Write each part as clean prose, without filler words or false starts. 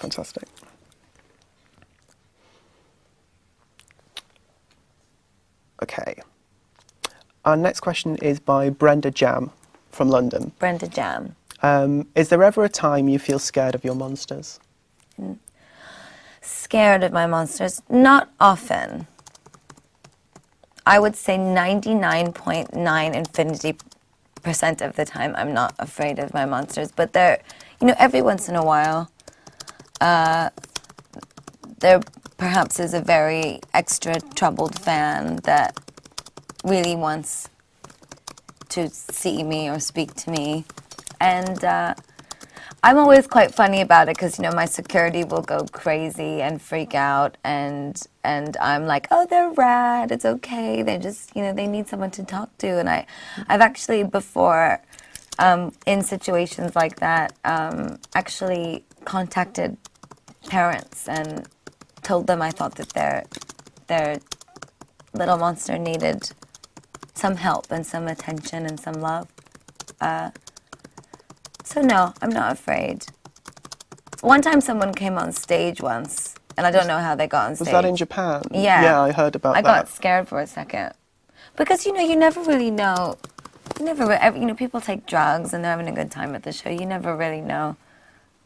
Fantastic. Okay. Our next question is by Brenda Jam from London. Brenda Jam. Is there ever a time you feel scared of your monsters? Scared of my monsters? Not often. I would say 99.9 infinity% of the time I'm not afraid of my monsters. But they're, you know, every once in a while, there perhaps is a very extra troubled fan that really wants to see me or speak to me. And I'm always quite funny about it because, you know, my security will go crazy and freak out, and I'm like, oh, they're rad, it's okay, they're just, you know, they need someone to talk to. And I've actually before, in situations like that, actually contacted parents and told them I thought that their little monster needed some help and some attention and some love. So no, I'm not afraid. One time someone came on stage once, and I don't know how they got on stage. Was that in Japan? Yeah. Yeah, I heard about that. I got scared for a second. Because, you know, you never really know. You know, people take drugs and they're having a good time at the show. You never really know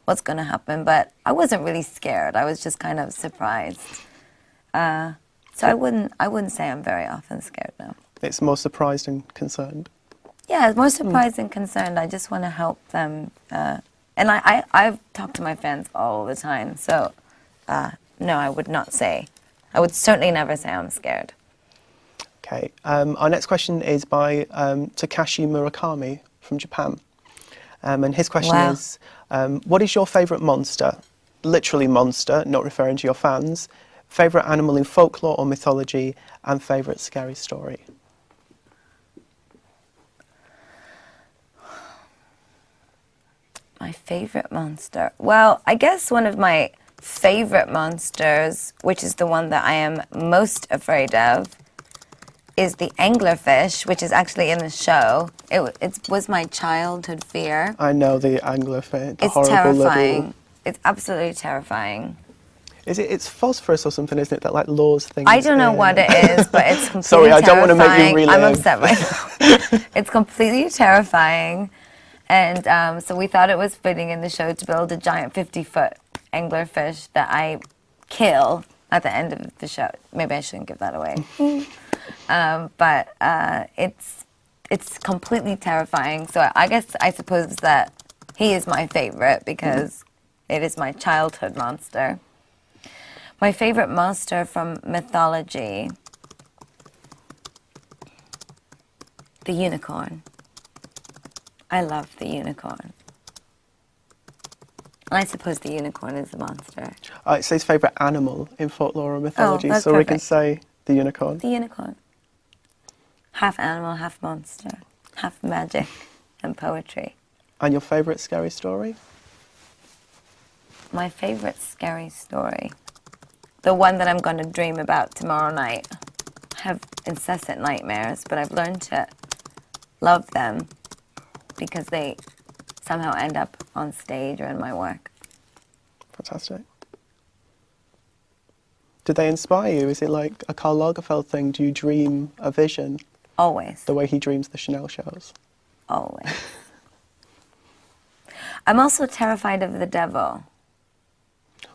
what's going to happen. But I wasn't really scared. I was just kind of surprised. So I wouldn't say I'm very often scared, no. It's more surprised and concerned. Yeah, more surprised and concerned. I just want to help them. And I've talked to my fans all the time. So, no, I would not say. I would certainly never say I'm scared. Okay. Our next question is by Takashi Murakami from Japan. And his question is, what is your favourite monster? Literally monster, not referring to your fans. Favourite animal in folklore or mythology, and favourite scary story? My favourite monster? Well, I guess one of my favourite monsters, which is the one that I am most afraid of, is the anglerfish, which is actually in the show. It was my childhood fear. I know the anglerfish, the it's horrible terrifying. little... It's absolutely terrifying. It's phosphorus or something, isn't it, that like lures things I don't know in? what it is, but it's completely Sorry, I don't want to make you relive. I'm upset right now. It's completely terrifying. And so we thought it was fitting in the show to build a giant 50-foot anglerfish that I kill at the end of the show. Maybe I shouldn't give that away. But it's completely terrifying. So I suppose that he is my favorite because it is my childhood monster. My favorite monster from mythology, the unicorn. I love the unicorn. And I suppose the unicorn is a monster. It says favourite animal in folklore or mythology, that's so perfect. we can say the unicorn. The unicorn. Half animal, half monster. Half magic and poetry. And your favourite scary story? My favourite scary story. The one that I'm going to dream about tomorrow night. I have incessant nightmares, but I've learned to love them because they somehow end up on stage or in my work. Fantastic. Did they inspire you? Is it like a Karl Lagerfeld thing? Do you dream a vision? Always. The way he dreams the Chanel shows? Always. I'm also terrified of the devil.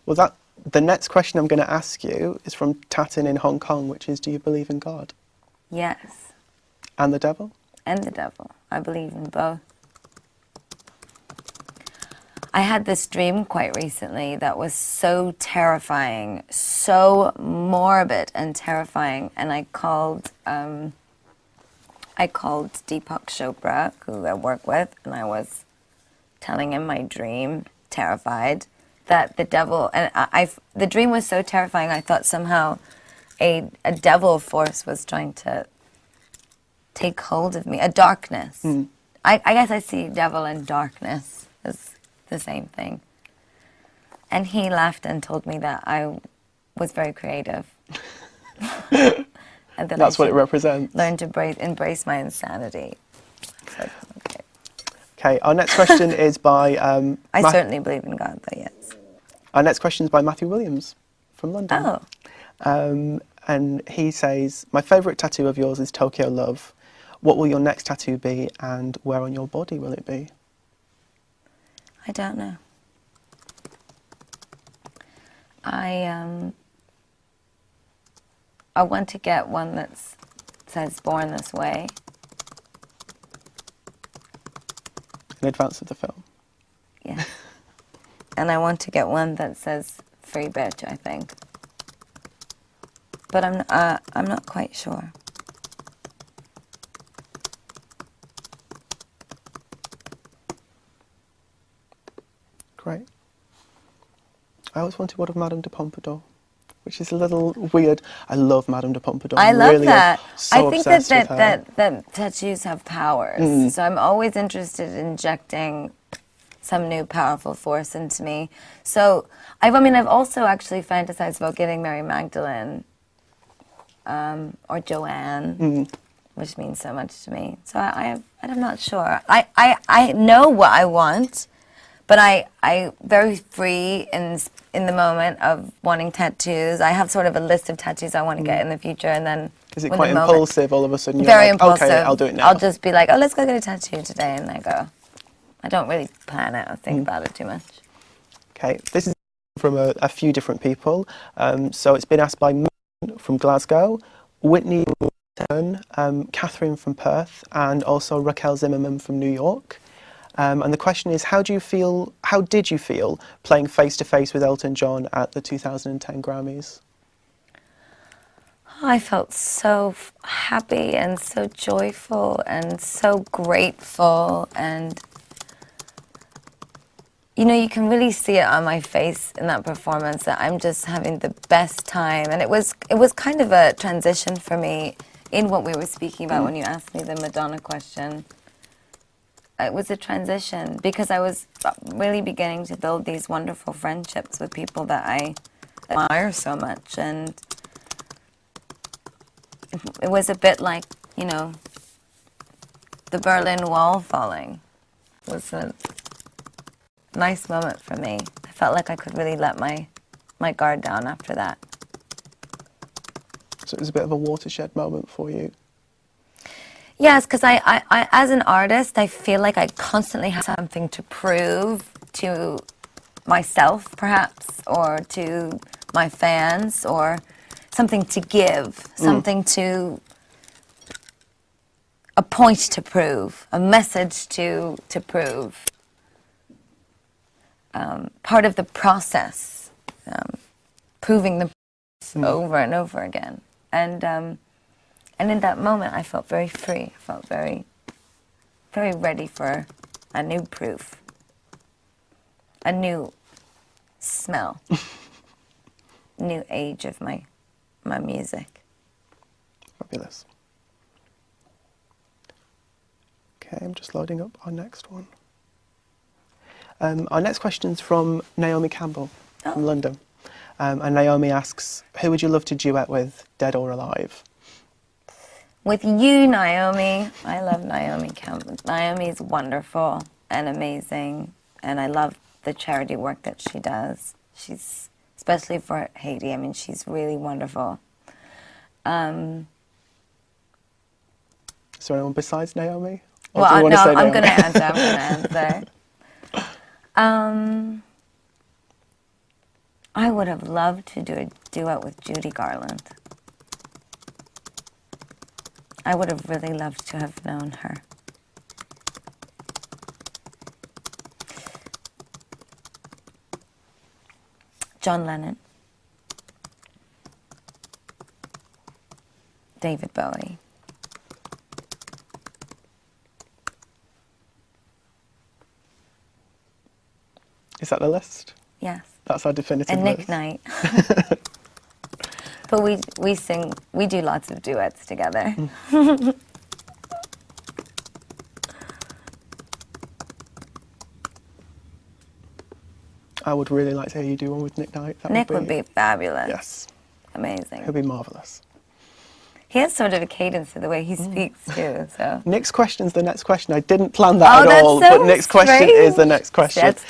Well, the next question I'm going to ask you is from Tatin in Hong Kong, which is, do you believe in God? Yes. And the devil? And the devil. I believe in both. I had this dream quite recently that was so terrifying, so morbid and terrifying, and I called Deepak Chopra, who I work with, and I was telling him my dream, terrified, that the devil, and the dream was so terrifying, I thought somehow a devil force was trying to take hold of me, a darkness. I guess I see devil and darkness as the same thing. And he laughed and told me that I was very creative. And That's what it represents. Learn to embrace my insanity. So, okay. Okay, our next question is by... I certainly believe in God, though, yes. Our next question is by Matthew Williams from London. Oh. And he says, my favourite tattoo of yours is Tokyo Love. What will your next tattoo be and where on your body will it be? I don't know. I want to get one that says born this way. In advance of the film? Yeah. And I want to get one that says free bitch, I think. But I'm not quite sure. Great. I always wanted one of Madame de Pompadour, which is a little weird. I love Madame de Pompadour. I love really that. So I think that tattoos have powers. So I'm always interested in injecting some new powerful force into me. So I've also actually fantasized about getting Mary Magdalene or Joanne, which means so much to me. So I'm not sure. I know what I want, but I very free in the moment of wanting tattoos. I have sort of a list of tattoos I want to get in the future, and then is it quite impulsive? All of a sudden, you're very like, impulsive. Okay, I'll do it now. I'll just be like, oh, let's go get a tattoo today, and I go. I don't really plan it or think about it too much. Okay, this is from a few different people. So it's been asked by Megan from Glasgow, Whitney from Catherine from Perth, and also Raquel Zimmerman from New York. And the question is, how did you feel playing face-to-face with Elton John at the 2010 Grammys? I felt so happy and so joyful and so grateful, and you know, you can really see it on my face in that performance that I'm just having the best time. And it was kind of a transition for me in what we were speaking about when you asked me the Madonna question. It was a transition because I was really beginning to build these wonderful friendships with people that I admire so much. And it was a bit like, you know, the Berlin Wall falling. It was a nice moment for me. I felt like I could really let my guard down after that. So it was a bit of a watershed moment for you. Yes, because I as an artist, I feel like I constantly have something to prove to myself, perhaps, or to my fans, or something to give, something to, a point to prove, a message to prove. Part of the process, proving the over and over again. And in that moment, I felt very free. I felt very, very ready for a new proof, a new smell, new age of my music. Fabulous. Okay, I'm just loading up our next one. Our next question is from Naomi Campbell from London. And Naomi asks, who would you love to duet with, dead or alive? With you, Naomi. I love Naomi Campbell. Naomi is wonderful and amazing, and I love the charity work that she does. She's, especially for Haiti, I mean, she's really wonderful. Is there anyone besides Naomi? Well, I'm going to answer. I would have loved to do a duet with Judy Garland. I would have really loved to have known her. John Lennon. David Bowie. Is that the list? Yes. That's our definitive and list. Nick Knight. But we sing, we do lots of duets together. I would really like to hear you do one with Nick Knight. Nick would be fabulous. Yes. Amazing. It would be marvellous. He has sort of a cadence to the way he speaks too. So Nick's question's the next question. I didn't plan that at that's all, so but Nick's question is the next question. That's